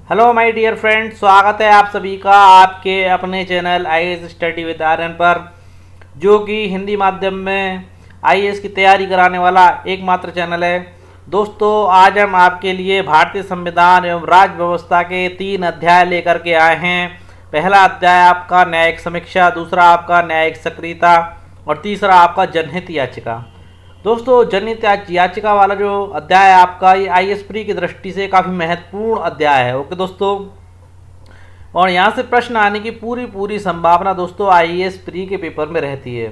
Hello my dear friend, स्वागत है आप सभी का आपके अपने channel IAS study with Aryan पर, जो कि हिंदी माध्यम में आईएएस की तैयारी कराने वाला एकमात्र चैनल है। दोस्तों, आज हम आपके लिए भारतीय संविधान एवं राज्य व्यवस्था के 3 अध्याय लेकर के आए हैं। पहला अध्याय आपका न्यायिक समीक्षा, दूसरा आपका न्यायिक सक्रियता और तीसरा आपका जनहित याचिका। दोस्तों, जनहित याचिका वाला जो अध्याय है आपका, ये आईएएस प्री की दृष्टि से काफ़ी महत्वपूर्ण अध्याय है। ओके दोस्तों, और यहाँ से प्रश्न आने की पूरी संभावना दोस्तों आईएएस प्री के पेपर में रहती है,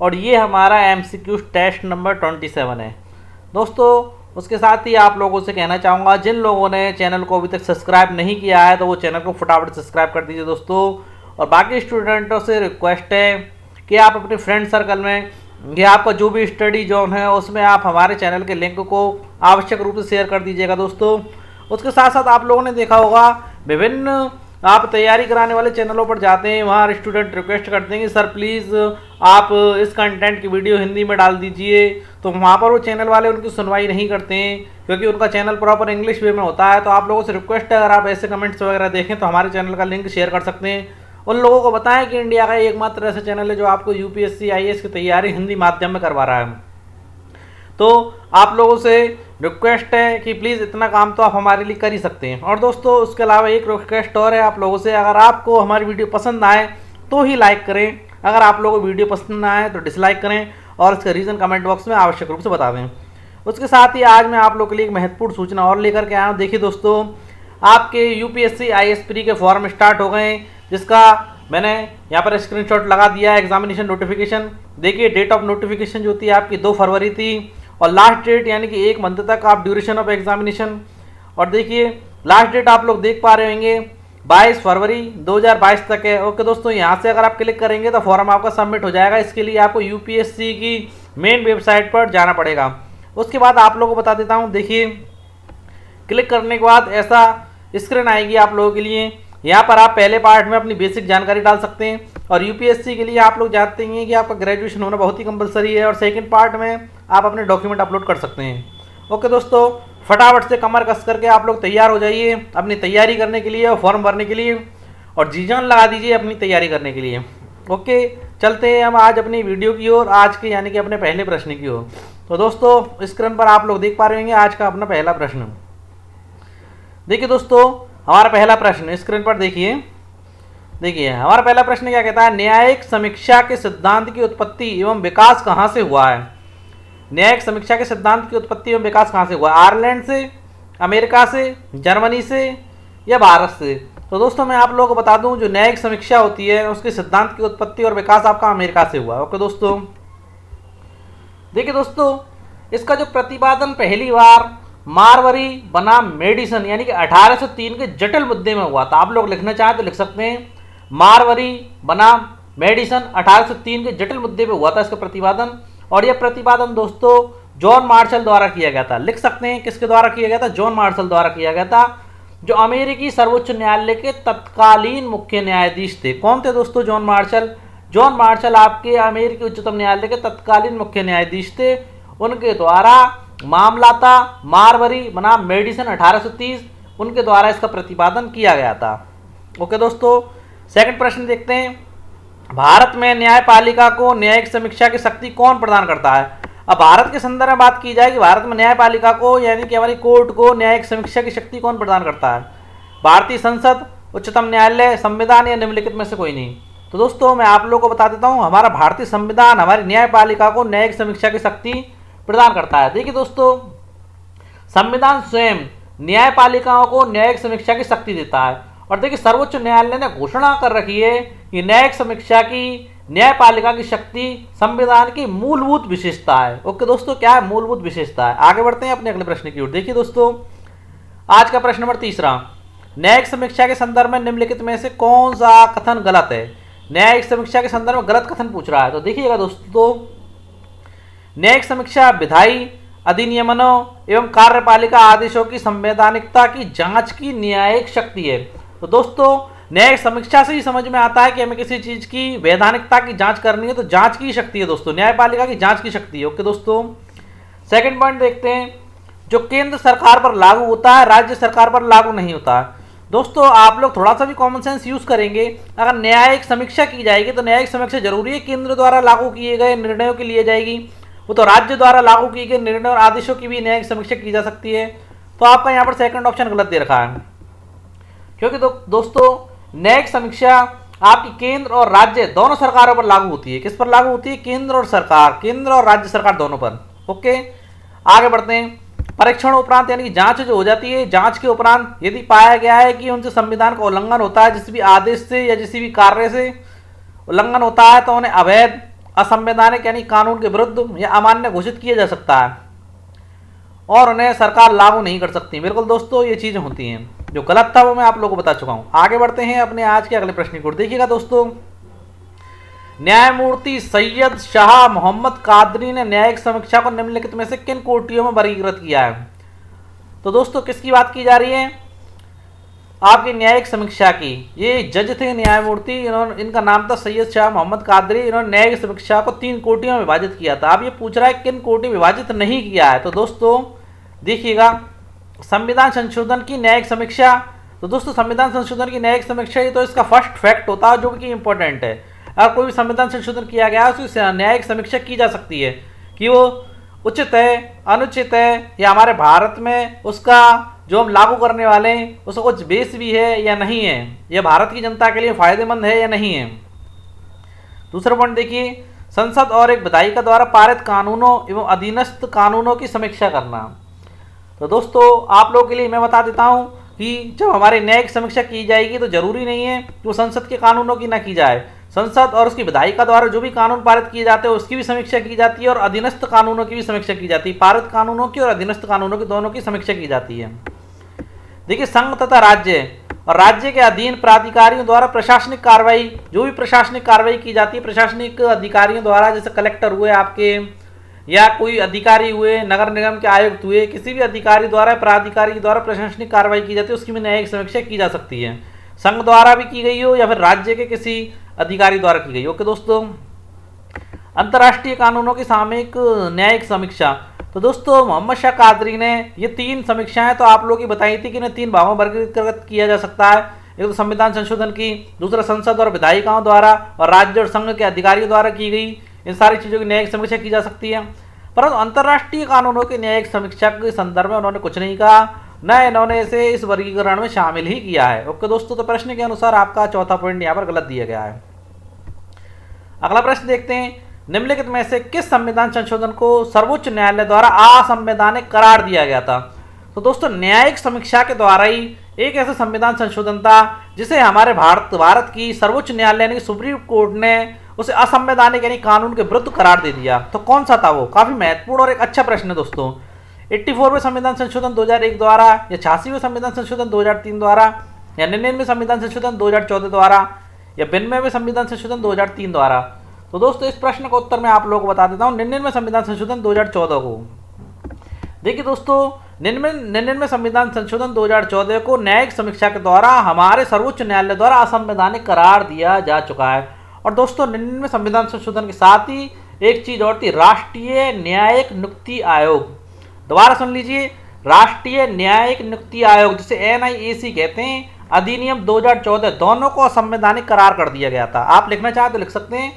और ये हमारा एमसीक्यू टेस्ट नंबर 27 है। दोस्तों, उसके साथ ही आप लोगों से कहना चाहूँगा, जिन लोगों ने चैनल को अभी तक सब्सक्राइब नहीं किया है तो वो चैनल को फटाफट सब्सक्राइब कर दीजिए दोस्तों। और बाकी स्टूडेंटों से रिक्वेस्ट है कि आप अपने फ्रेंड सर्कल में ये आपका जो भी स्टडी जोन है उसमें आप हमारे चैनल के लिंक को आवश्यक रूप से शेयर कर दीजिएगा दोस्तों। उसके साथ साथ आप लोगों ने देखा होगा, विभिन्न आप तैयारी कराने वाले चैनलों पर जाते हैं, वहाँ स्टूडेंट रिक्वेस्ट करते हैं कि सर प्लीज़ आप इस कंटेंट की वीडियो हिंदी में डाल दीजिए, तो वहाँ पर वो चैनल वाले उनकी सुनवाई नहीं करते हैं, क्योंकि उनका चैनल प्रॉपर इंग्लिश वे में होता है। तो आप लोगों से रिक्वेस्ट है, अगर आप ऐसे कमेंट्स वगैरह देखें तो हमारे चैनल का लिंक शेयर कर सकते हैं। उन लोगों को बताएं कि इंडिया का एकमात्र ऐसा चैनल है जो आपको यूपीएससी आईएएस की तैयारी हिंदी माध्यम में करवा रहा है। तो आप लोगों से रिक्वेस्ट है कि प्लीज़ इतना काम तो आप हमारे लिए कर ही सकते हैं। और दोस्तों, उसके अलावा एक रिक्वेस्ट और है आप लोगों से, अगर आपको हमारी वीडियो पसंद आए तो ही लाइक करें, अगर आप लोगों को वीडियो पसंद ना आए तो डिसलाइक करें, और इसका रीज़न कमेंट बॉक्स में आवश्यक रूप से बता दें। उसके साथ ही आज मैं आप लोगों के लिए एक महत्वपूर्ण सूचना और लेकर के आया हूँ। देखिए दोस्तों, आपके यूपीएससी आईएएस प्री के फॉर्म स्टार्ट हो गए, जिसका मैंने यहाँ पर स्क्रीनशॉट लगा दिया है। एग्जामिनेशन नोटिफिकेशन देखिए, डेट ऑफ नोटिफिकेशन जो थी आपकी 2 फरवरी थी, और लास्ट डेट यानी कि 1 मंथ तक आप ड्यूरेशन ऑफ एग्जामिनेशन। और देखिए लास्ट डेट आप लोग देख पा रहे होंगे 22 फरवरी 2022 तक है। ओके दोस्तों, यहाँ से अगर आप क्लिक करेंगे तो फॉर्म आपका सबमिट हो जाएगा। इसके लिए आपको यूपीएससी की मेन वेबसाइट पर जाना पड़ेगा। उसके बाद आप लोगों को बता देता हूँ, देखिए क्लिक करने के बाद ऐसा स्क्रीन आएगी आप लोगों के लिए। यहाँ पर आप पहले पार्ट में अपनी बेसिक जानकारी डाल सकते हैं, और यूपीएससी के लिए आप लोग जानते हैं कि आपका ग्रेजुएशन होना बहुत ही कंपलसरी है, और सेकंड पार्ट में आप अपने डॉक्यूमेंट अपलोड कर सकते हैं। ओके दोस्तों, फटाफट से कमर कस करके आप लोग तैयार हो जाइए अपनी तैयारी करने के लिए और फॉर्म भरने के लिए, और जी जान लगा दीजिए अपनी तैयारी करने के लिए। ओके, चलते हैं हम आज अपनी वीडियो की ओर, आज के यानी कि अपने पहले प्रश्न की ओर। तो दोस्तों, स्क्रीन पर आप लोग देख पा रहे होंगे आज का अपना पहला प्रश्न। देखिए दोस्तों, हमारा पहला प्रश्न स्क्रीन पर देखिए हमारा पहला प्रश्न क्या कहता है, न्यायिक समीक्षा के सिद्धांत की उत्पत्ति एवं विकास कहाँ से हुआ है। न्यायिक समीक्षा के सिद्धांत की उत्पत्ति एवं विकास कहाँ से हुआ है, आयरलैंड से, अमेरिका से, जर्मनी से या भारत से। तो दोस्तों, मैं आप लोगों को बता दूं, जो न्यायिक समीक्षा होती है उसके सिद्धांत की उत्पत्ति और विकास आपका अमेरिका से हुआ है। ओके दोस्तों, देखिए दोस्तों, इसका जो प्रतिपादन पहली बार मारवरी बनाम मेडिसन यानी कि 1803 के जटिल मुद्दे में हुआ था। आप लोग लिखना चाहें तो लिख सकते हैं, मारवरी बनाम मेडिसन 1803 के जटिल मुद्दे पे हुआ था इसका प्रतिपादन। और यह प्रतिपादन दोस्तों जॉन मार्शल द्वारा किया गया था। लिख सकते हैं किसके द्वारा किया गया था, जॉन मार्शल द्वारा किया गया था, जो अमेरिकी सर्वोच्च न्यायालय के तत्कालीन मुख्य न्यायाधीश थे। कौन थे दोस्तों, जॉन मार्शल। जॉन मार्शल आपके अमेरिकी उच्चतम न्यायालय के तत्कालीन मुख्य न्यायाधीश थे। उनके द्वारा मामला था मारवरी बनाम मेडिसन 1830, उनके द्वारा इसका प्रतिपादन किया गया था। ओके दोस्तों, सेकंड प्रश्न देखते हैं, भारत में न्यायपालिका को न्यायिक समीक्षा की शक्ति कौन प्रदान करता है। अब भारत के संदर्भ में बात की जाए कि भारत में न्यायपालिका को यानी कि हमारी कोर्ट को न्यायिक समीक्षा की शक्ति कौन प्रदान करता है, भारतीय संसद, उच्चतम न्यायालय, संविधान या निम्नलिखित में से कोई नहीं। तो दोस्तों, मैं आप लोगों को बता देता हूँ, हमारा भारतीय संविधान हमारी न्यायपालिका को न्यायिक समीक्षा की शक्ति प्रदान करता है। देखिए दोस्तों, संविधान स्वयं न्यायपालिकाओं को न्यायिक समीक्षा की शक्ति देता है। और देखिए, सर्वोच्च न्यायालय ने घोषणा कर रखी है कि न्यायिक समीक्षा की न्यायपालिका की शक्ति संविधान की मूलभूत विशेषता है। ओके दोस्तों, क्या है मूलभूत विशेषता है। आगे बढ़ते हैं अपने अगले प्रश्न की ओर। देखिए दोस्तों, आज का प्रश्न नंबर 3, न्यायिक समीक्षा के संदर्भ में निम्नलिखित में से कौन सा कथन गलत है। न्यायिक समीक्षा के संदर्भ में गलत कथन पूछ रहा है। तो देखिएगा दोस्तों, न्यायिक समीक्षा विधायी अधिनियमों एवं कार्यपालिका आदेशों की संवैधानिकता की जांच की न्यायिक शक्ति है। तो दोस्तों, न्यायिक समीक्षा से ही समझ में आता है कि हमें किसी चीज की वैधानिकता की जांच करनी है, तो जांच की शक्ति है दोस्तों, न्यायपालिका की जांच की शक्ति है। ओके दोस्तों, सेकंड पॉइंट देखते हैं, जो केंद्र सरकार पर लागू होता है राज्य सरकार पर लागू नहीं होता है। दोस्तों आप लोग थोड़ा सा भी कॉमन सेंस यूज करेंगे, अगर न्यायिक समीक्षा की जाएगी तो न्यायिक समीक्षा जरूरी है केंद्र द्वारा लागू किए गए निर्णयों की लिए जाएगी, वो तो राज्य द्वारा लागू किए गए निर्णय और आदेशों की भी न्यायिक समीक्षा की जा सकती है। तो आपका यहाँ पर सेकंड ऑप्शन गलत दे रखा है, क्योंकि दोस्तों न्यायिक समीक्षा आपकी केंद्र और राज्य दोनों सरकारों पर लागू होती है। किस पर लागू होती है? केंद्र और सरकार, केंद्र और राज्य सरकार दोनों पर। ओके, आगे बढ़ते हैं। परीक्षण उपरांत यानी कि जांच जो हो जाती है, जांच के उपरांत यदि पाया गया है कि उनसे संविधान का उल्लंघन होता है, किसी भी आदेश से या किसी भी कार्य से उल्लंघन होता है, तो उन्हें अवैध, असंवैधानिक यानी कानून के विरुद्ध या अमान्य घोषित किया जा सकता है और उन्हें सरकार लागू नहीं कर सकती। बिल्कुल दोस्तों, ये चीजें होती हैं। जो गलत था वो मैं आप लोगों को बता चुका हूं। आगे बढ़ते हैं अपने आज के अगले प्रश्न की ओर। देखिएगा दोस्तों, न्यायमूर्ति सैयद शाह मोहम्मद कादरी ने न्यायिक समीक्षा को निम्नलिखित में से किन कोटियों में वर्गीकृत किया है? तो दोस्तों किसकी बात की जा रही है? आपकी न्यायिक समीक्षा की। ये जज थे न्यायमूर्ति, इनका नाम था सैयद शाह मोहम्मद कादरी। इन्होंने न्यायिक समीक्षा को 3 कोटियों में विभाजित किया था। अब ये पूछ रहा है किन कोटि विभाजित नहीं किया है। तो दोस्तों देखिएगा, संविधान संशोधन की न्यायिक समीक्षा। तो दोस्तों संविधान संशोधन की न्यायिक समीक्षा ये तो इसका फर्स्ट फैक्ट होता है जो कि इंपॉर्टेंट है। अगर कोई भी संविधान संशोधन किया गया है उसकी न्यायिक समीक्षा की जा सकती है कि वो उचित है, अनुचित है, या हमारे भारत में उसका जो हम लागू करने वाले हैं उसका कुछ बेस भी है या नहीं है, यह भारत की जनता के लिए फायदेमंद है या नहीं है। दूसरा पॉइंट देखिए, संसद और एक विधायिका द्वारा पारित कानूनों एवं अधीनस्थ कानूनों की समीक्षा करना। तो दोस्तों आप लोगों के लिए मैं बता देता हूं कि जब हमारी न्यायिक समीक्षा की जाएगी तो जरूरी नहीं है कि वो संसद के कानूनों की ना की जाए। संसद और उसकी विधायिका द्वारा जो भी कानून पारित किए जाते हैं उसकी भी समीक्षा की जाती है और अधीनस्थ कानूनों की भी समीक्षा की जाती है। पारित कानूनों की और अधीनस्थ कानूनों की दोनों की समीक्षा की जाती है। देखिए, संघ तथा राज्य और राज्य के अधीन प्राधिकारियों द्वारा प्रशासनिक कार्रवाई, जो भी प्रशासनिक कार्रवाई की जाती है प्रशासनिक अधिकारियों द्वारा, जैसे कलेक्टर हुए आपके या कोई अधिकारी हुए, नगर निगम के आयुक्त हुए, किसी भी अधिकारी द्वारा, प्राधिकारी द्वारा प्रशासनिक कार्रवाई की जाती है उसकी भी न्यायिक समीक्षा की जा सकती है, संघ द्वारा भी की गई हो या फिर राज्य के किसी अधिकारी द्वारा की गई। ओके दोस्तों, अंतर्राष्ट्रीय कानूनों की सामयिक न्यायिक समीक्षा। तो दोस्तों मोहम्मद शाह कादरी ने ये 3 समीक्षाएं तो आप लोगों की बताई थी कि इन्हें 3 भागों में वर्गीकृत किया जा सकता है। एक तो संविधान संशोधन की, दूसरा संसद और विधायिकाओं द्वारा और राज्य और संघ के अधिकारियों द्वारा की गई। इन सारी चीज़ों की न्यायिक समीक्षा की जा सकती है, परंतु अंतर्राष्ट्रीय कानूनों की न्यायिक समीक्षा के संदर्भ में उन्होंने कुछ नहीं कहा, न इन्होंने इसे इस वर्गीकरण में शामिल ही किया है। ओके दोस्तों, तो प्रश्न के अनुसार आपका चौथा पॉइंट यहाँ पर गलत दिया गया है। अगला प्रश्न देखते हैं, निम्नलिखित में से किस संविधान संशोधन को सर्वोच्च न्यायालय द्वारा असंवैधानिक करार दिया गया था? तो दोस्तों न्यायिक समीक्षा के द्वारा ही एक ऐसा संविधान संशोधन था जिसे हमारे भारत की सर्वोच्च न्यायालय यानी सुप्रीम कोर्ट ने उसे असंवैधानिक यानी कानून के विरुद्ध करार दे दिया। तो कौन सा था वो? काफी महत्वपूर्ण और एक अच्छा प्रश्न है दोस्तों। 84वें संविधान संशोधन 2001 द्वारा, या 86वें संविधान संशोधन 2003 द्वारा, या 99वें संविधान संशोधन 2014 द्वारा, या 92वें संविधान संशोधन 2003 द्वारा। तो दोस्तों इस प्रश्न का उत्तर मैं आप लोगों को बता देता हूँ, 99वें संविधान संशोधन 2014 को। देखिए दोस्तों, 99वें संविधान संशोधन 2014 को न्यायिक समीक्षा के द्वारा हमारे सर्वोच्च न्यायालय द्वारा असंवैधानिक करार दिया जा चुका है। और दोस्तों 99वें संविधान संशोधन के साथ ही एक चीज और थी, राष्ट्रीय न्यायिक नियुक्ति आयोग। दोबारा सुन लीजिए, राष्ट्रीय न्यायिक नियुक्ति आयोग जिसे NIAC कहते हैं, अधिनियम 2014 दोनों को असंवैधानिक करार कर दिया गया था। आप लिखना चाहें तो लिख सकते हैं,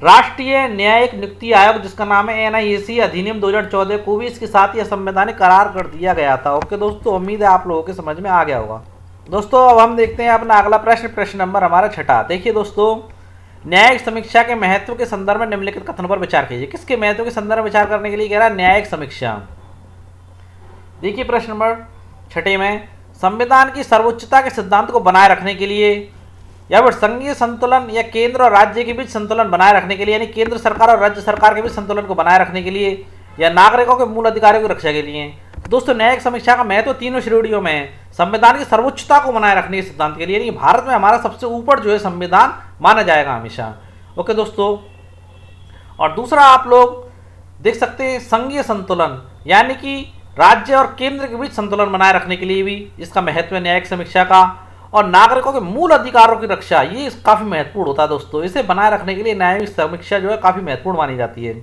राष्ट्रीय न्यायिक नियुक्ति आयोग जिसका नाम है NIAC, अधिनियम 2014 को भी इसके साथ ही असंवैधानिक करार कर दिया गया था। ओके दोस्तों, उम्मीद है आप लोगों के समझ में आ गया होगा। दोस्तों अब हम देखते हैं अपना अगला प्रश्न, प्रश्न नंबर हमारा 6। देखिए दोस्तों, न्यायिक समीक्षा के महत्व के संदर्भ में निम्नलिखित कथनों पर विचार कीजिए। किसके महत्व के संदर्भ में विचार करने के लिए कह रहा है? न्यायिक समीक्षा। देखिए प्रश्न नंबर 6 में, संविधान की सर्वोच्चता के सिद्धांत को बनाए रखने के लिए या फिर संघीय संतुलन या केंद्र और राज्य के बीच संतुलन बनाए रखने के लिए, यानी केंद्र सरकार और राज्य सरकार के बीच संतुलन को बनाए रखने के लिए, या नागरिकों के मूल अधिकारों की रक्षा के लिए। तो दोस्तों न्यायिक समीक्षा का महत्व तीनों श्रेणियों में है। संविधान की सर्वोच्चता को बनाए रखने के सिद्धांत के लिए, यानी भारत में हमारा सबसे ऊपर जो है संविधान माना जाएगा हमेशा। ओके दोस्तों, और दूसरा आप लोग देख सकते हैं संघीय संतुलन, यानी कि राज्य और केंद्र के बीच संतुलन बनाए रखने के लिए भी इसका महत्व है न्यायिक समीक्षा का। और नागरिकों के मूल अधिकारों की रक्षा, ये काफी महत्वपूर्ण होता है दोस्तों। इसे बनाए रखने के लिए न्यायिक समीक्षा जो है काफी महत्वपूर्ण मानी जाती है।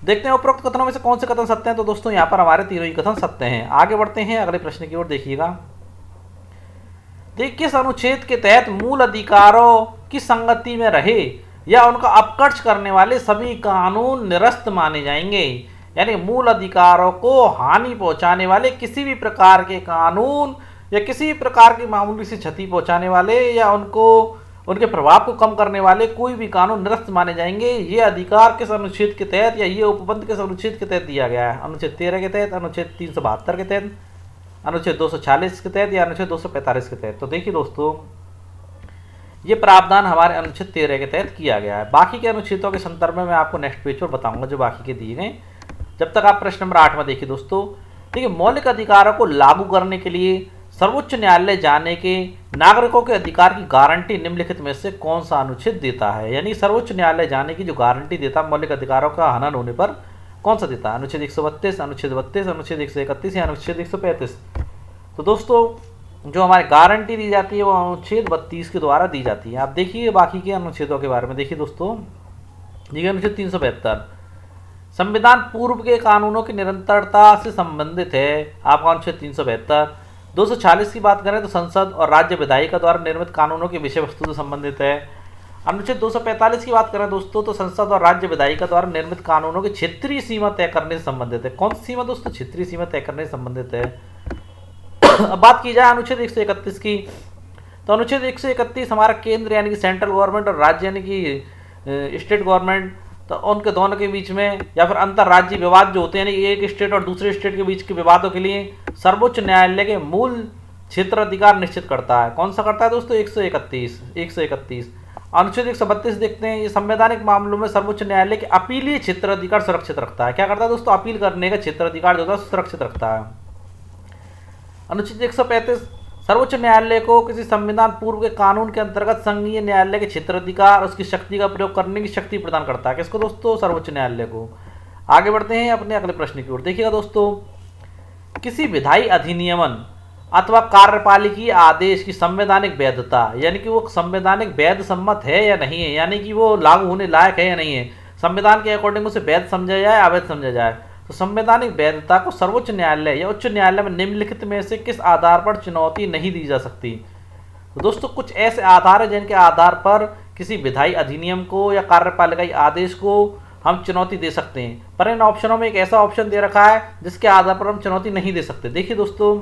देखते हैं उपरोक्त कथनों में से कौन से कथन सत्य हैं। तो दोस्तों यहाँ पर हमारे तीनों ही कथन सत्य हैं। आगे बढ़ते हैं अगले प्रश्न की ओर। देखिएगा, देखिए किस अनुच्छेद के तहत मूल अधिकारों की संगति में रहे या उनका अपकर्ष करने वाले सभी कानून निरस्त माने जाएंगे। यानी मूल अधिकारों को हानि पहुंचाने वाले किसी भी प्रकार के कानून या किसी भी प्रकार की मामूली सी क्षति पहुंचाने वाले या उनको उनके प्रभाव को कम करने वाले कोई भी कानून निरस्त माने जाएंगे। ये अधिकार किस अनुच्छेद के तहत या ये उपबंध किस अनुच्छेद के तहत दिया गया है? अनुच्छेद 13 के तहत, अनुच्छेद 372 के तहत, अनुच्छेद 240 के तहत या अनुच्छेद 245 के तहत। तो देखिए दोस्तों, ये प्रावधान हमारे अनुच्छेद 13 के तहत किया गया है। बाकी के अनुच्छेदों के संदर्भ में मैं आपको नेक्स्ट पेज पर बताऊंगा जो बाकी के दिए गए। जब तक आप प्रश्न नंबर 8 में देखिए दोस्तों, देखिए मौलिक अधिकारों को लागू करने के लिए सर्वोच्च न्यायालय जाने के नागरिकों के अधिकार की गारंटी निम्नलिखित में से कौन सा अनुच्छेद देता है? यानी सर्वोच्च न्यायालय जाने की जो गारंटी देता है मौलिक अधिकारों का हनन होने पर, कौन सा देता है? अनुच्छेद 132, अनुच्छेद 32, अनुच्छेद 131 या अनुच्छेद 135? तो दोस्तों जो हमारी गारंटी दी जाती है वो अनुच्छेद 32 के द्वारा दी जाती है। आप देखिए बाकी के अनुच्छेदों के बारे में देखिए दोस्तों। देखिए अनुच्छेद 372 संविधान पूर्व के कानूनों की निरंतरता से संबंधित है, आपका अनुच्छेद 372। 240 की बात करें तो संसद और राज्य विधायिका द्वारा निर्मित कानूनों की विषय वस्तु से संबंधित है। अनुच्छेद 245 की बात करें दोस्तों तो संसद और राज्य विधायिका द्वारा निर्मित कानूनों की क्षेत्रीय सीमा तय करने से संबंधित है। कौन सी सीमा दोस्तों? क्षेत्रीय सीमा तय करने से संबंधित है। अब बात की जाए अनुच्छेद 131 की, तो अनुच्छेद 131 हमारा केंद्र यानी कि सेंट्रल गवर्नमेंट और राज्य यानी कि स्टेट गवर्नमेंट, तो उनके दोनों के बीच में या फिर अंतर्राज्यीय विवाद जो होते हैं यानी एक स्टेट और दूसरे स्टेट के बीच के विवादों के लिए सर्वोच्च न्यायालय के मूल क्षेत्र अधिकार निश्चित करता है। कौन सा करता है दोस्तों? 131। अनुच्छेद 132 देखते हैं, ये संवैधानिक मामलों में सर्वोच्च न्यायालय के अपीलीय क्षेत्र अधिकार सुरक्षित रखता है। क्या करता है दोस्तों? अपील करने का क्षेत्र अधिकार जो होता है सुरक्षित रखता है। अनुच्छेद 135 सर्वोच्च न्यायालय को किसी संविधान पूर्व के कानून के अंतर्गत संघीय न्यायालय के क्षेत्राधिकार उसकी शक्ति का प्रयोग करने की शक्ति प्रदान करता है। किसको दोस्तों? सर्वोच्च न्यायालय को। आगे बढ़ते हैं अपने अगले प्रश्न की ओर। देखिएगा दोस्तों, किसी विधायी अधिनियमन अथवा कार्यपालिकीय आदेश की संवैधानिक वैधता, यानी कि वो संवैधानिक वैध सम्मत है या नहीं है, यानी कि वो लागू होने लायक है या नहीं है, संविधान के अकॉर्डिंग उसे वैध समझा जाए अवैध समझा जाए। तो संवैधानिक वैधता को सर्वोच्च न्यायालय या उच्च न्यायालय में निम्नलिखित में से किस आधार पर चुनौती नहीं दी जा सकती? तो दोस्तों कुछ ऐसे आधार हैं जिनके आधार पर किसी विधायी अधिनियम को या कार्यपालिकाई आदेश को हम चुनौती दे सकते हैं, पर इन ऑप्शनों में एक ऐसा ऑप्शन दे रखा है जिसके आधार पर हम चुनौती नहीं दे सकते। देखिए दोस्तों,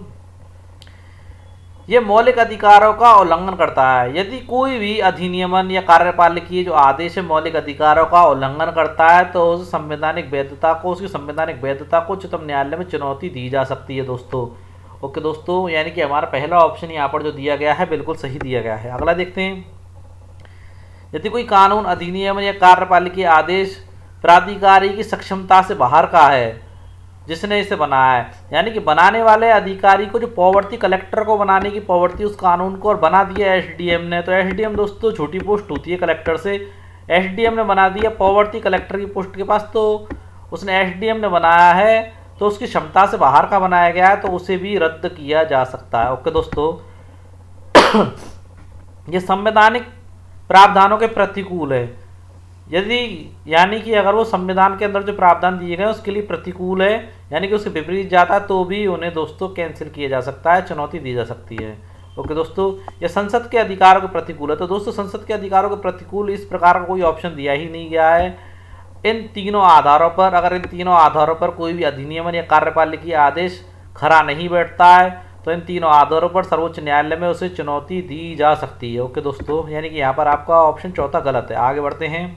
ये मौलिक अधिकारों का उल्लंघन करता है। यदि कोई भी अधिनियमन या कार्यपालिकीय जो आदेश है मौलिक अधिकारों का उल्लंघन करता है तो उस संवैधानिक वैधता को उसकी संवैधानिक वैधता को उच्चतम न्यायालय में चुनौती दी जा सकती है दोस्तों। ओके दोस्तों, यानी कि हमारा पहला ऑप्शन यहाँ पर जो दिया गया है बिल्कुल सही दिया गया है। अगला देखते हैं, यदि कोई कानून अधिनियम या कार्यपालिकीय आदेश प्राधिकारी की सक्षमता से बाहर का है जिसने इसे बनाया है, यानी कि बनाने वाले अधिकारी को जो पावर थी कलेक्टर को बनाने की पावर थी उस कानून को और बना दिया एसडीएम ने। तो एसडीएम दोस्तों छोटी पोस्ट होती है कलेक्टर से, एसडीएम ने बना दिया पावर थी कलेक्टर की पोस्ट के पास, तो उसने एसडीएम ने बनाया है तो उसकी क्षमता से बाहर का बनाया गया है तो उसे भी रद्द किया जा सकता है। ओके दोस्तों, ये संवैधानिक प्रावधानों के प्रतिकूल है, यदि यानी कि अगर वो संविधान के अंदर जो प्रावधान दिए गए उसके लिए प्रतिकूल है यानी कि उसके विपरीत जाता है तो भी उन्हें दोस्तों कैंसिल किया जा सकता है, चुनौती दी जा सकती है। ओके दोस्तों, ये संसद के अधिकारों के प्रतिकूल है। तो दोस्तों संसद के अधिकारों के प्रतिकूल इस प्रकार का कोई ऑप्शन दिया ही नहीं गया है। इन तीनों आधारों पर, अगर इन तीनों आधारों पर कोई भी अधिनियम या कार्यपालिकीय आदेश खरा नहीं बैठता है तो इन तीनों आधारों पर सर्वोच्च न्यायालय में उसे चुनौती दी जा सकती है। ओके दोस्तों, यानी कि यहाँ पर आपका ऑप्शन चौथा गलत है। आगे बढ़ते हैं,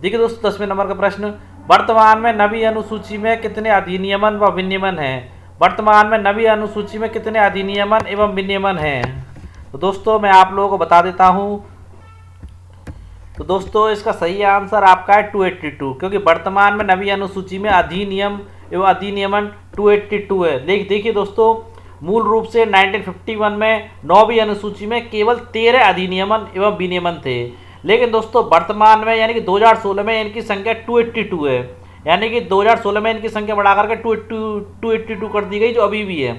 देखिए दोस्तों 10वें नंबर का प्रश्न, वर्तमान में नवी अनुसूची में कितने अधिनियमन व विनियमन हैं? वर्तमान में नवी अनुसूची में कितने अधिनियमन एवं विनियमन हैं? तो दोस्तों मैं आप लोगों को बता देता हूं, तो दोस्तों इसका सही आंसर आपका है 282, क्योंकि वर्तमान में नवी अनुसूची में अधिनियम एवं अधिनियमन 282 है। देखिए दोस्तों, मूल रूप से 1951 में 9वीं अनुसूची में केवल 13 अधिनियमन एवं विनियमन थे, लेकिन दोस्तों वर्तमान में यानी कि 2016 में इनकी संख्या 282 है, यानी कि 2016 में इनकी संख्या बढ़ा करके 282 कर दी गई जो अभी भी है।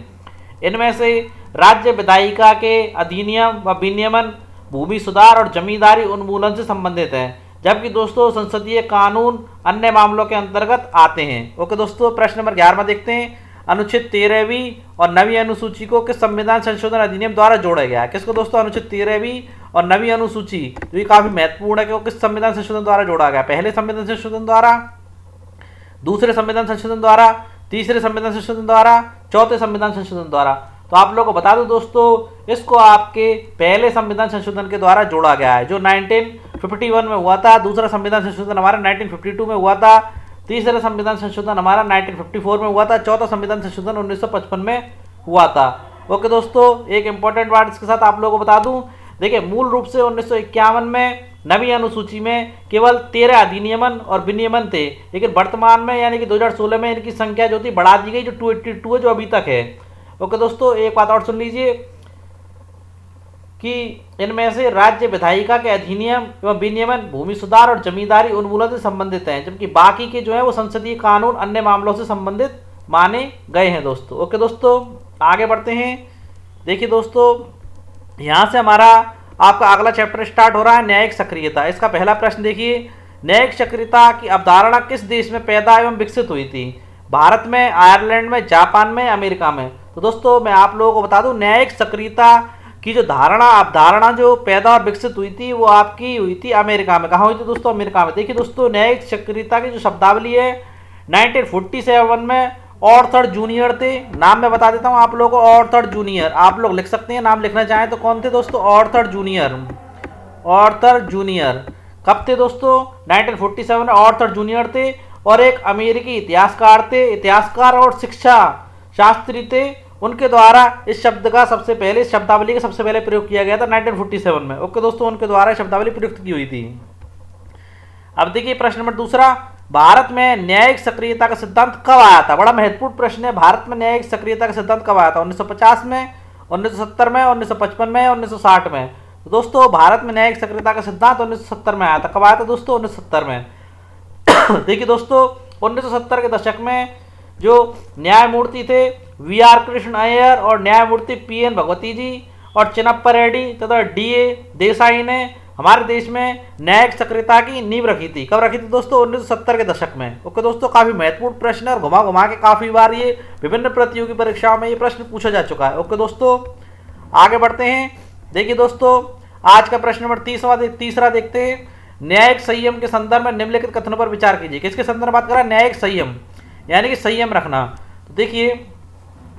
इनमें से राज्य विधायिका के अधिनियम व विनियमन भूमि सुधार और जमींदारी उन्मूलन से संबंधित हैं, जबकि दोस्तों संसदीय कानून अन्य मामलों के अंतर्गत आते हैं। ओके दोस्तों, प्रश्न नंबर 11 देखते हैं, अनुच्छेद 13वीं और 9वीं अनुसूची को किस संविधान संशोधन अधिनियम द्वारा जोड़ा गया है? किसको दोस्तों? अनुच्छेद 13वीं और 9वीं अनुसूची, जो ये काफी महत्वपूर्ण है कि वो किस संविधान संशोधन द्वारा जोड़ा गया? पहले संविधान संशोधन द्वारा, दूसरे संविधान संशोधन द्वारा, तीसरे संविधान संशोधन द्वारा, चौथे संविधान संशोधन द्वारा। तो आप लोगों को बता दूं दोस्तों, इसको आपके पहले संविधान संशोधन के द्वारा जोड़ा गया है, जो 1951 में हुआ था। दूसरा संविधान संशोधन हमारा 1952 में हुआ था। तीसरा संविधान संशोधन हमारा 1954 में हुआ था। चौथा संविधान संशोधन 1955 में हुआ था। ओके दोस्तों, एक इंपॉर्टेंट बात इसके साथ आप लोगों को बता दूं, देखिए मूल रूप से 1951 में 9वीं अनुसूची में केवल 13 अधिनियमन और विनियमन थे, लेकिन वर्तमान में यानी कि 2016 में इनकी संख्या जो थी बढ़ा दी गई, जो 282 है, जो अभी तक है। ओके दोस्तों, एक बात और सुन लीजिए कि इनमें से राज्य विधायिका के अधिनियम एवं विनियमन भूमि सुधार और जमींदारी उन्मूलन से संबंधित हैं, जबकि बाकी के जो है वो संसदीय कानून अन्य मामलों से संबंधित माने गए हैं दोस्तों। ओके दोस्तों, आगे बढ़ते हैं। देखिए दोस्तों, यहाँ से हमारा आपका अगला चैप्टर स्टार्ट हो रहा है, न्यायिक सक्रियता। इसका पहला प्रश्न देखिए, न्यायिक सक्रियता की अवधारणा किस देश में पैदा एवं विकसित हुई थी? भारत में, आयरलैंड में, जापान में, अमेरिका में? तो दोस्तों मैं आप लोगों को बता दूं, न्यायिक सक्रियता की जो अवधारणा जो पैदा और विकसित हुई थी वो आपकी हुई थी अमेरिका में। कहाँ हुई थी दोस्तों? अमेरिका में। देखिए दोस्तों, न्यायिक सक्रियता की जो शब्दावली है 1947 में ऑर्थर जूनियर थे। नाम मैं बता देता हूँ आप लोगों को, ऑर्थर जूनियर। आप लोग लिख सकते हैं, नाम लिखना चाहें तो। कौन थे दोस्तों? Arthur junior. ऑर्थर जूनियर कब थे दोस्तों? 1947 में ऑर्थर जूनियर थे, और एक अमेरिकी इतिहासकार थे, इतिहासकार और शिक्षा शास्त्री थे। उनके द्वारा इस शब्द का सबसे पहले, इस शब्दावली का सबसे पहले प्रयोग किया गया था 1947 में। ओके दोस्तों, उनके द्वारा शब्दावली प्रयुक्त की हुई थी। अब देखिए प्रश्न नंबर दूसरा, भारत में न्यायिक सक्रियता का सिद्धांत कब आया था? बड़ा महत्वपूर्ण प्रश्न है। भारत में न्यायिक सक्रियता का सिद्धांत कब आया था? 1950 में, 1970 में, 1955 में, 1960 में? तो दोस्तों भारत में न्यायिक सक्रियता का सिद्धांत 1970 में आया था। कब आया था दोस्तों? 1970 में। देखिए दोस्तों, 1970 के दशक में जो न्यायमूर्ति थे वी.आर. कृष्ण अय्यर और न्यायमूर्ति पी.एन. भगवती जी और चिन्नप्पा रेड्डी तथा डी.ए. देसाई ने हमारे देश में न्यायिक सक्रियता की नींव रखी थी। कब रखी थी दोस्तों? 1970 के दशक में। ओके दोस्तों, काफी महत्वपूर्ण प्रश्न है और घुमा घुमा के काफी बार ये विभिन्न प्रतियोगी परीक्षाओं में ये प्रश्न पूछा जा चुका है। ओके दोस्तों, आगे बढ़ते हैं। देखिए दोस्तों, आज का प्रश्न नंबर तीसरा देखते हैं। न्यायिक संयम के संदर्भ में निम्नलिखित कथनों पर विचार कीजिए। किसके संदर्भ में बात कर रहा है? न्यायिक संयम, यानी कि संयम रखना। तो देखिए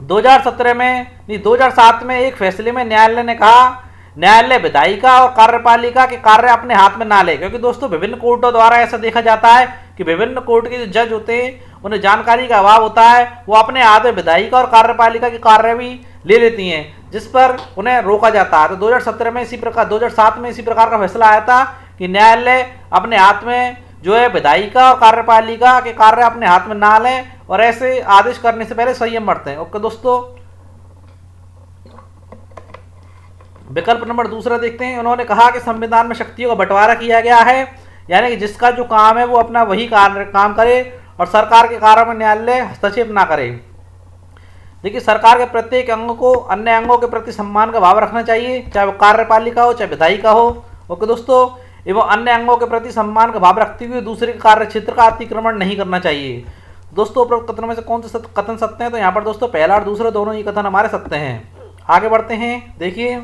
2007 में एक फैसले में न्यायालय ने कहा, न्यायालय विधायिका और कार्यपालिका के कार्य अपने हाथ में ना ले। क्योंकि दोस्तों विभिन्न कोर्टों द्वारा ऐसा देखा जाता है कि विभिन्न कोर्ट के जो जज होते हैं उन्हें जानकारी का अभाव होता है, वो अपने हाथ में विधायिका और कार्यपालिका के कार्य भी ले लेती हैं, जिस पर उन्हें रोका जाता है। तो 2007 में इसी प्रकार का फैसला आया था कि न्यायालय अपने हाथ में जो है विधायिका और कार्यपालिका के कार्य अपने हाथ में ना लें और ऐसे आदेश करने से पहले संयम बरतें। ओके दोस्तों, विकल्प नंबर दूसरा देखते हैं। उन्होंने कहा कि संविधान में शक्तियों का बंटवारा किया गया है, यानी कि जिसका जो काम है वो अपना वही काम करे और सरकार के कार्यों में न्यायालय हस्तक्षेप ना करे। देखिए, सरकार के प्रत्येक अंग को अन्य अंगों के प्रति सम्मान का भाव रखना चाहिए, चाहे वो कार्यपालिका हो चाहे विधायिका हो। ओके दोस्तों, एवं अन्य अंगों के प्रति सम्मान का भाव रखते हुए दूसरे के कार्य क्षेत्र का अतिक्रमण नहीं करना चाहिए। दोस्तों उपरोक्त कथनों में से कौन से कथन सत्य हैं? तो यहाँ पर दोस्तों पहला और दूसरा दोनों ही कथन हमारे सत्य हैं। आगे बढ़ते हैं। देखिए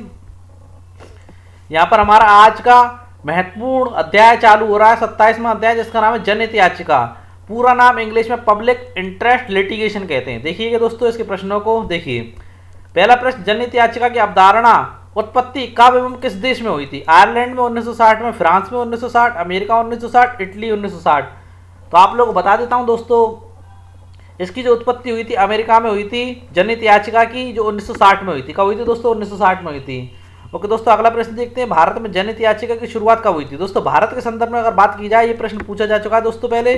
यहाँ पर हमारा आज का महत्वपूर्ण अध्याय चालू हो रहा है, 27वां अध्याय, जिसका नाम है जनहित याचिका। पूरा नाम इंग्लिश में पब्लिक इंटरेस्ट लिटिगेशन कहते हैं। देखिएगा दोस्तों इसके प्रश्नों को। देखिए पहला प्रश्न, जनहित याचिका की अवधारणा उत्पत्ति कब एवं किस देश में हुई थी? आयरलैंड में 1960 में, फ्रांस में 1960, अमेरिका 1960, इटली 1960। तो आप लोग को बता देता हूं दोस्तों, इसकी जो उत्पत्ति हुई थी अमेरिका में हुई थी जनहित याचिका की, जो 1960 में हुई थी। कब हुई थी दोस्तों? 1960 में हुई थी। ओके दोस्तों, अगला प्रश्न देखते हैं, भारत में जनहित याचिका की शुरुआत कब हुई थी? दोस्तों भारत के संदर्भ में अगर बात की जाए, ये प्रश्न पूछा जा चुका है दोस्तों पहले।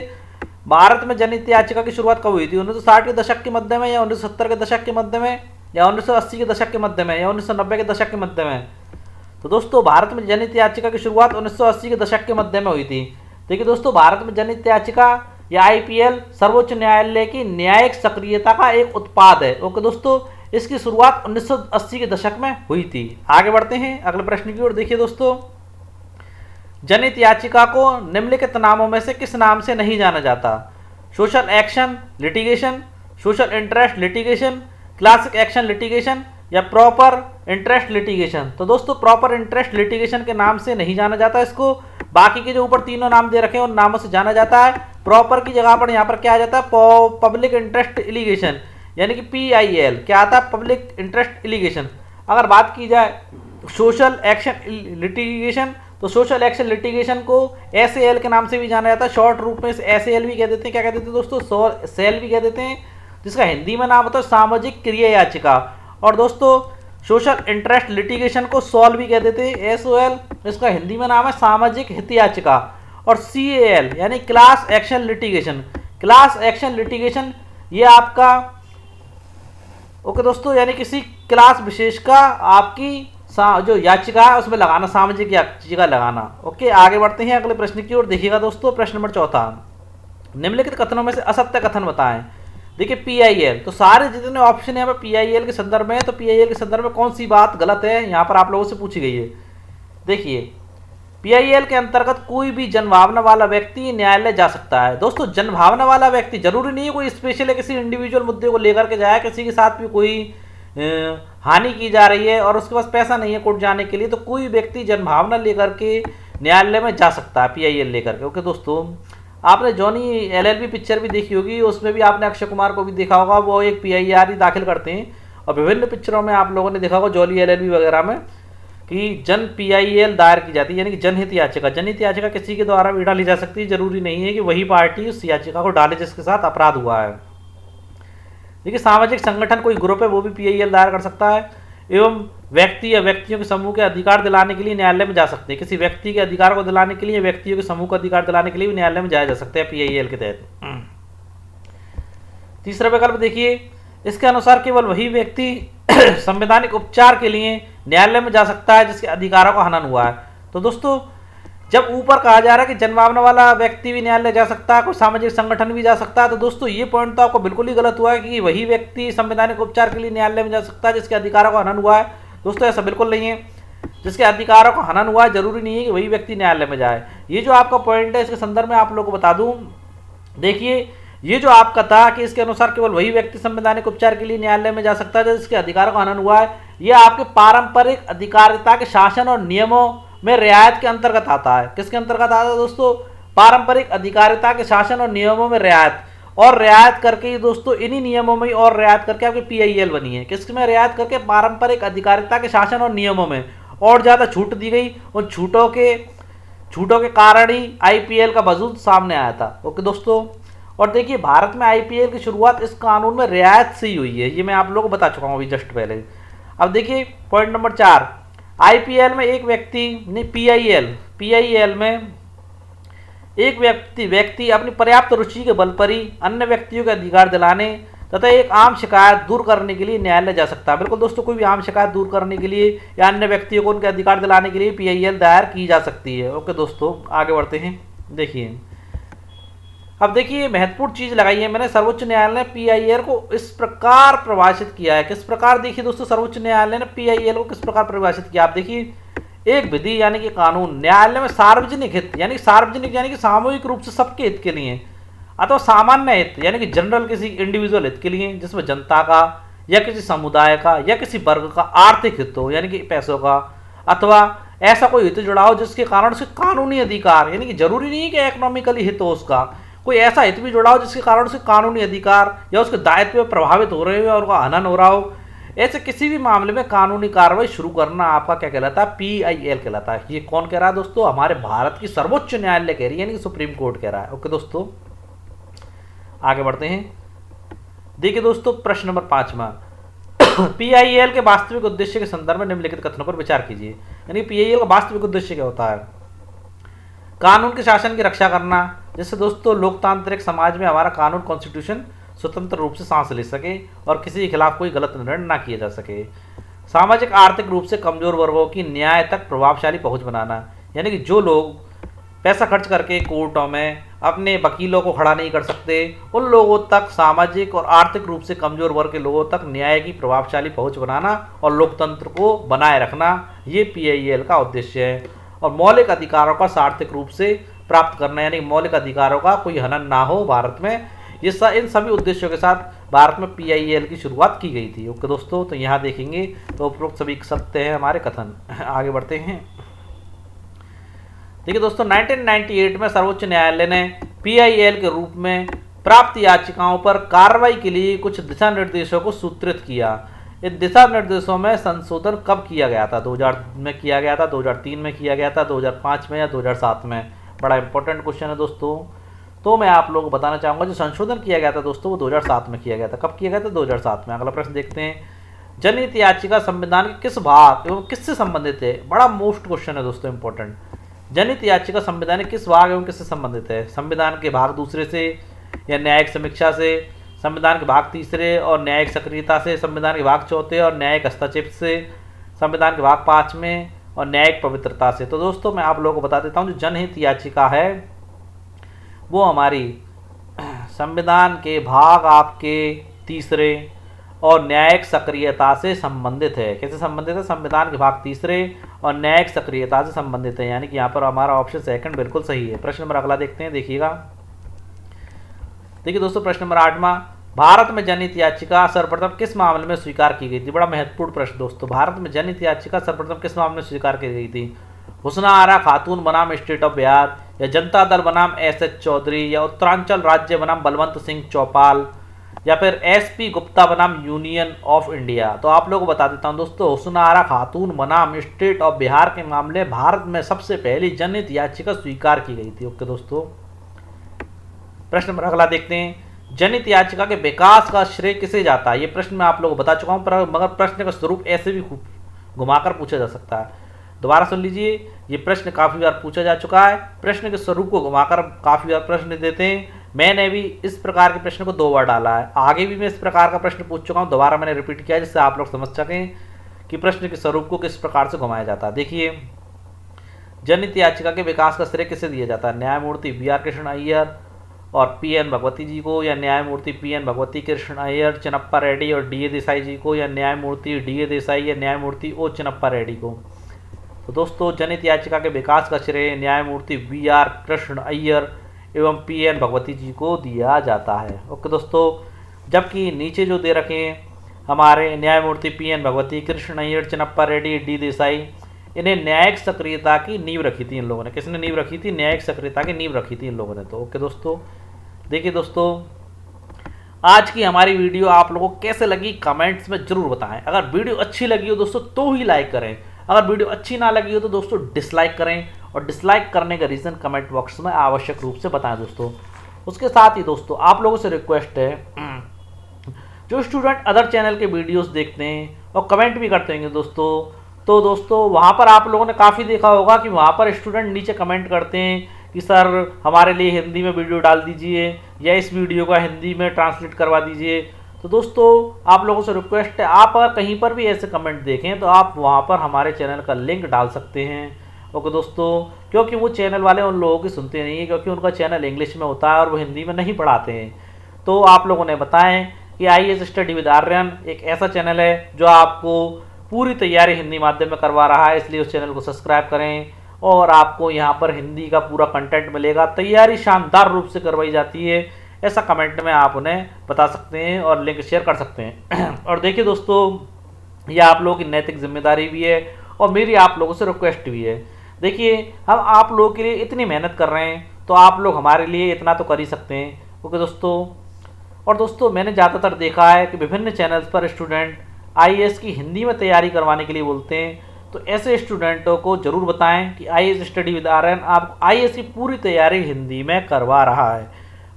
भारत में जनहित याचिका की शुरुआत कब हुई थी? 1960 के दशक के मध्य में, या 1970 के दशक के मध्य में, या 1980 के दशक के मध्य में, या 1990 के दशक के मध्य में? तो दोस्तों भारत में जनहित याचिका की शुरुआत 1980 के दशक के मध्य में हुई थी। देखिए दोस्तों, भारत में जनहित याचिका या आईपीएल सर्वोच्च न्यायालय की न्यायिक सक्रियता का एक उत्पाद है। ओके दोस्तों, इसकी शुरुआत 1980 के दशक में हुई थी। आगे बढ़ते हैं अगले प्रश्न की ओर। देखिए दोस्तों, जनहित याचिका को निम्नलिखित नामों में से किस नाम से नहीं जाना जाता? Social action litigation, social interest litigation, classic action litigation या प्रॉपर इंटरेस्ट लिटिगेशन। तो दोस्तों प्रॉपर इंटरेस्ट लिटिगेशन के नाम से नहीं जाना जाता इसको, बाकी के जो ऊपर तीनों नाम दे रखे हैं उन नामों से जाना जाता है। प्रॉपर की जगह पर यहाँ पर क्या आ जाता है, पब्लिक इंटरेस्ट इलिगेशन, यानी कि PIL क्या आता है, पब्लिक इंटरेस्ट इलिगेशन। अगर बात की जाए सोशल एक्शन लिटिगेशन, तो सोशल एक्शन लिटिगेशन को SAL के नाम से भी जाना जाता है, शॉर्ट रूप में SAL भी कह देते हैं। क्या कह देते हैं दोस्तों, सेल भी कह देते हैं, जिसका हिंदी में नाम होता है सामाजिक क्रिया याचिका। और दोस्तों सोशल इंटरेस्ट लिटिगेशन को सॉल भी कह देते हैं, SOL, इसका हिंदी में नाम है सामाजिक हित याचिका। और CAL यानी class action litigation, class action litigation ये आपका ओके दोस्तों, यानी किसी क्लास विशेष का आपकी जो याचिका है उसमें लगाना, सामाजिक याचिका लगाना। ओके, आगे बढ़ते हैं अगले प्रश्न की ओर। देखिएगा दोस्तों प्रश्न नंबर 4, निम्नलिखित कथनों में से असत्य कथन बताएं। देखिए PIL, तो सारे जितने ऑप्शन है PIL के संदर्भ में, तो PIL के संदर्भ में कौन सी बात गलत है यहाँ पर आप लोगों से पूछी गई है। देखिए PIL के अंतर्गत कोई भी जनभावना वाला व्यक्ति न्यायालय जा सकता है। दोस्तों जनभावना वाला व्यक्ति जरूरी नहीं है कोई स्पेशल है, किसी इंडिविजुअल मुद्दे को लेकर के जाए, किसी के साथ भी कोई हानि की जा रही है और उसके पास पैसा नहीं है कोर्ट जाने के लिए, तो कोई व्यक्ति जनभावना लेकर के न्यायालय में जा सकता है PIL लेकर के। ओके दोस्तों, आपने जॉनी LLB पिक्चर भी देखी होगी, उसमें भी आपने अक्षय कुमार को भी देखा होगा, वो एक PIR ही दाखिल करते हैं। और विभिन्न पिक्चरों में आप लोगों ने देखा होगा जॉली LLB वगैरह में कि जन PIL दायर की जाती है, यानी कि जनहित याचिका। जनहित याचिका किसी के द्वारा भी डाली जा सकती है, जरूरी नहीं है कि वही पार्टी उस याचिका को डाले जिसके साथ अपराध हुआ है। देखिए सामाजिक संगठन कोई ग्रुप है वो भी PIL दायर कर सकता है, एवं व्यक्ति या व्यक्तियों के समूह के अधिकार दिलाने के लिए न्यायालय में जा सकते हैं। किसी व्यक्ति के अधिकार को दिलाने के लिए, व्यक्तियों के समूह को अधिकार दिलाने के लिए भी न्यायालय में जाया जा सकता है PIL के तहत। तीसरा विकल्प देखिए, इसके अनुसार केवल वही व्यक्ति संवैधानिक उपचार के लिए न्यायालय में जा सकता है जिसके अधिकारों का हनन हुआ है। तो दोस्तों जब ऊपर कहा जा रहा है कि जनभावना वाला व्यक्ति भी न्यायालय जा सकता है, कोई सामाजिक संगठन भी जा सकता है, तो दोस्तों ये पॉइंट तो आपको बिल्कुल ही गलत हुआ है कि वही व्यक्ति संवैधानिक उपचार के लिए न्यायालय में जा सकता है जिसके अधिकारों का हनन हुआ है। दोस्तों ऐसा बिल्कुल नहीं है, जिसके अधिकारों का हनन हुआ है जरूरी नहीं है कि वही व्यक्ति न्यायालय में जाए। ये जो आपका पॉइंट है इसके संदर्भ में आप लोगों को बता दूं, देखिए ये जो आपका था कि इसके अनुसार केवल वही व्यक्ति संवैधानिक उपचार के लिए न्यायालय में जा सकता है जिसके अधिकारों का हनन हुआ है, ये आपके पारंपरिक अधिकारिता के शासन और नियमों में रियायत के अंतर्गत आता है। किसके अंतर्गत आता है दोस्तों, पारंपरिक अधिकारिता के शासन और नियमों में रियायत, और रियायत करके ही दोस्तों इन्हीं नियमों में और रियायत करके आपकी PIL बनी है। किसमें रियायत करके, पारंपरिक अधिकारिता के शासन और नियमों में, और ज्यादा छूट दी गई, उन छूटों के कारण ही IPL का वजूद सामने आया था। ओके दोस्तों, और देखिए भारत में IPL की शुरुआत इस कानून में रियायत से ही हुई है, ये मैं आप लोगों को बता चुका हूँ अभी जस्ट पहले। अब देखिए पॉइंट नंबर 4, IPL में एक व्यक्ति नहीं, PIL में एक व्यक्ति अपनी पर्याप्त रुचि के बल पर ही अन्य व्यक्तियों के अधिकार दिलाने तथा एक आम शिकायत दूर करने के लिए न्यायालय जा सकता है। बिल्कुल दोस्तों, कोई भी आम शिकायत दूर करने के लिए या अन्य व्यक्तियों को उनके अधिकार दिलाने के लिए PIL दायर की जा सकती है। ओके दोस्तों, आगे बढ़ते हैं। देखिए अब देखिए महत्वपूर्ण चीज लगाई है मैंने, सर्वोच्च न्यायालय ने PIL को इस प्रकार परिभाषित किया है। किस प्रकार, देखिए दोस्तों सर्वोच्च न्यायालय ने PIL को किस प्रकार परिभाषित किया, आप देखिए, एक विधि यानी कि कानून न्यायालय में सार्वजनिक हित यानी कि सामूहिक रूप से सबके हित के लिए, अथवा सामान्य हित यानी कि जनरल किसी इंडिविजुअल हित के लिए, जिसमें जनता का या किसी समुदाय का या किसी वर्ग का आर्थिक हित हो यानी कि पैसों का, अथवा ऐसा कोई हित जुड़ा हो जिसके कारण से कानूनी अधिकार, यानी कि जरूरी नहीं है कि इकोनॉमिकली हित हो उसका, कोई ऐसा हित भी जुड़ा हो जिसके कारण से कानूनी अधिकार या उसके दायित्व प्रभावित हो रहे हो और उनका हनन हो रहा हो, ऐसे किसी भी मामले में कानूनी कार्रवाई शुरू करना आपका क्या कहलाता है, PIL कहलाता है। ये कौन कह रहा है दोस्तों, हमारे भारत की सर्वोच्च न्यायालय कह रही है, यानी कि सुप्रीम कोर्ट कह रहा है। ओके दोस्तों, आगे बढ़ते हैं। देखिए दोस्तों प्रश्न नंबर 5वां, PIL के वास्तविक उद्देश्य के संदर्भ में निम्नलिखित कथनों पर विचार कीजिए। यानी PIL का वास्तविक उद्देश्य क्या होता है, कानून के शासन की रक्षा करना, जिससे दोस्तों लोकतांत्रिक समाज में हमारा कानून कॉन्स्टिट्यूशन स्वतंत्र रूप से सांस ले सके और किसी के खिलाफ कोई गलत निर्णय ना किया जा सके। सामाजिक आर्थिक रूप से कमजोर वर्गों की न्याय तक प्रभावशाली पहुंच बनाना, यानी कि जो लोग पैसा खर्च करके कोर्टों में अपने वकीलों को खड़ा नहीं कर सकते, उन लोगों तक, सामाजिक और आर्थिक रूप से कमजोर वर्ग के लोगों तक न्याय की प्रभावशाली पहुंच बनाना और लोकतंत्र को बनाए रखना, ये PIL का उद्देश्य है। और मौलिक अधिकारों का सार्थक रूप से प्राप्त करना, यानी मौलिक अधिकारों का कोई हनन ना हो भारत में, इन सभी उद्देश्यों के साथ भारत में PIL की शुरुआत की गई थी। ओके दोस्तों, तो यहाँ देखेंगे तो उपरोक्त सभी सत्य है हमारे कथन। आगे बढ़ते हैं। देखिए दोस्तों, 1998 में सर्वोच्च न्यायालय ने PIL के रूप में प्राप्त याचिकाओं पर कार्रवाई के लिए कुछ दिशा निर्देशों को सूत्रित किया। इन दिशा निर्देशों में संशोधन कब किया गया था? 2000 में किया गया था, 2003 में किया गया था, 2005 में या 2007 में? बड़ा इंपॉर्टेंट क्वेश्चन है दोस्तों। तो मैं आप लोगों को बताना चाहूँगा, जो संशोधन किया गया था दोस्तों वो 2007 में किया गया था। कब किया गया था? 2007 में। अगला प्रश्न देखते हैं। जनहित याचिका संविधान के किस भाग एवं किससे संबंधित है? बड़ा मोस्ट क्वेश्चन है दोस्तों, इंपॉर्टेंट। जनहित याचिका संविधान के किस भाग एवं किससे संबंधित है? संविधान के भाग दूसरे से या न्यायिक समीक्षा से, संविधान के भाग तीसरे और न्यायिक सक्रियता से, संविधान के भाग चौथे और न्यायिक हस्तक्षेप से, संविधान के भाग पाँचवें और न्यायिक पवित्रता से? तो दोस्तों मैं आप लोगों को बता देता हूँ, जो जनहित याचिका है वो हमारी संविधान के भाग आपके तीसरे और न्यायिक सक्रियता से संबंधित है। कैसे संबंधित है? संविधान के भाग तीसरे और न्यायिक सक्रियता से संबंधित है, यानी कि यहाँ पर हमारा ऑप्शन सेकंड बिल्कुल सही है। प्रश्न नंबर अगला देखते हैं, देखिएगा। देखिए दोस्तों, प्रश्न नंबर 8वां, भारत में जनहित याचिका सर्वप्रथम किस मामले में स्वीकार की गई थी? बड़ा महत्वपूर्ण प्रश्न दोस्तों। भारत में जनहित याचिका सर्वप्रथम किस मामले में स्वीकार की गई थी? हुस्ना आरा खातून बनाम स्टेट ऑफ बिहार, या जनता दल बनाम SS चौधरी, या उत्तरांचल राज्य बनाम बलवंत सिंह चौपाल, या फिर SP गुप्ता बनाम यूनियन ऑफ इंडिया? तो आप लोगों को बता देता हूं दोस्तों, हुस्ना आरा खातून बनाम स्टेट ऑफ बिहार के मामले भारत में सबसे पहली जनहित याचिका स्वीकार की गई थी। ओके दोस्तों, प्रश्न नंबर अगला देखते हैं। जनहित याचिका के विकास का श्रेय किसे जाता है? ये प्रश्न मैं आप लोगों को बता चुका हूं, मगर प्रश्न का स्वरूप ऐसे भी घुमाकर पूछा जा सकता है। दोबारा सुन लीजिए, ये प्रश्न काफ़ी बार पूछा जा चुका है। प्रश्न के स्वरूप को घुमाकर काफ़ी बार प्रश्न देते हैं। मैंने भी इस प्रकार के प्रश्न को 2 बार डाला है, आगे भी मैं इस प्रकार का प्रश्न पूछ चुका हूँ, दोबारा मैंने रिपीट किया जिससे आप लोग समझ सकें कि प्रश्न के स्वरूप को किस प्रकार से घुमाया जाता है। देखिए, जनहित याचिका के विकास का श्रेय किसे दिया जाता है? न्यायमूर्ति BR कृष्ण अय्यर और PN भगवती जी को, या न्यायमूर्ति PN भगवती कृष्ण अय्यर, चिन्नप्पा रेड्डी और DA देसाई जी को, या न्यायमूर्ति DA देसाई या न्यायमूर्ति O चिन्नप्पा रेड्डी को? तो दोस्तों, जनहित याचिका के विकास का श्रेय न्यायमूर्ति BR कृष्ण अय्यर एवं PN भगवती जी को दिया जाता है। ओके दोस्तों, जबकि नीचे जो दे रखे हैं हमारे न्यायमूर्ति PN भगवती, कृष्ण अय्यर, चिन्नप्पा रेड्डी, D देसाई, इन्हें न्यायिक सक्रियता की नींव रखी थी इन लोगों ने। किसने नींव रखी थी? न्यायिक सक्रियता की नींव रखी थी इन लोगों ने। तो ओके दोस्तों, देखिए दोस्तों, आज की हमारी वीडियो आप लोगों को कैसे लगी कमेंट्स में जरूर बताएं। अगर वीडियो अच्छी लगी हो दोस्तों तो ही लाइक करें, अगर वीडियो अच्छी ना लगी हो तो दोस्तों डिसलाइक करें, और डिसलाइक करने का रीज़न कमेंट बॉक्स में आवश्यक रूप से बताएं दोस्तों। उसके साथ ही दोस्तों आप लोगों से रिक्वेस्ट है, जो स्टूडेंट अदर चैनल के वीडियोस देखते हैं और कमेंट भी करते हैं दोस्तों, तो दोस्तों वहाँ पर आप लोगों ने काफ़ी देखा होगा कि वहाँ पर स्टूडेंट नीचे कमेंट करते हैं कि सर हमारे लिए हिंदी में वीडियो डाल दीजिए, या इस वीडियो का हिंदी में ट्रांसलेट करवा दीजिए। तो दोस्तों आप लोगों से रिक्वेस्ट है, आप अगर कहीं पर भी ऐसे कमेंट देखें तो आप वहाँ पर हमारे चैनल का लिंक डाल सकते हैं। ओके दोस्तों, क्योंकि वो चैनल वाले उन लोगों की सुनते नहीं है, क्योंकि उनका चैनल इंग्लिश में होता है और वो हिंदी में नहीं पढ़ाते हैं। तो आप लोगों ने बताएं कि IAS स्टडी विद आर्यन एक ऐसा चैनल है जो आपको पूरी तैयारी हिंदी माध्यम में करवा रहा है, इसलिए उस चैनल को सब्सक्राइब करें और आपको यहाँ पर हिंदी का पूरा कंटेंट मिलेगा। तैयारी शानदार रूप से करवाई जाती है, ऐसा कमेंट में आप उन्हें बता सकते हैं और लिंक शेयर कर सकते हैं। और देखिए दोस्तों, यह आप लोगों की नैतिक जिम्मेदारी भी है और मेरी आप लोगों से रिक्वेस्ट भी है। देखिए, हम आप लोगों के लिए इतनी मेहनत कर रहे हैं तो आप लोग हमारे लिए इतना तो कर ही सकते हैं। ओके दोस्तों, और दोस्तों मैंने ज़्यादातर देखा है कि विभिन्न चैनल्स पर स्टूडेंट IAS की हिंदी में तैयारी करवाने के लिए बोलते हैं, तो ऐसे स्टूडेंटों को ज़रूर बताएं कि IAS स्टडी विद आर्यन आपको IAS की पूरी तैयारी हिंदी में करवा रहा है।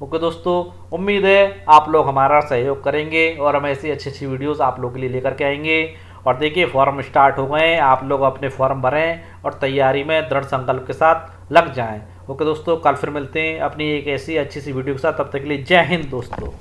ओके दोस्तों, उम्मीद है आप लोग हमारा सहयोग करेंगे और हम ऐसी अच्छी अच्छी वीडियोस आप लोगों के लिए लेकर के आएंगे। और देखिए, फॉर्म स्टार्ट हो गए, आप लोग अपने फॉर्म भरें और तैयारी में दृढ़ संकल्प के साथ लग जाएं। ओके दोस्तों, कल फिर मिलते हैं अपनी एक ऐसी अच्छी सी वीडियो के साथ। तब तक के लिए जय हिंद दोस्तों।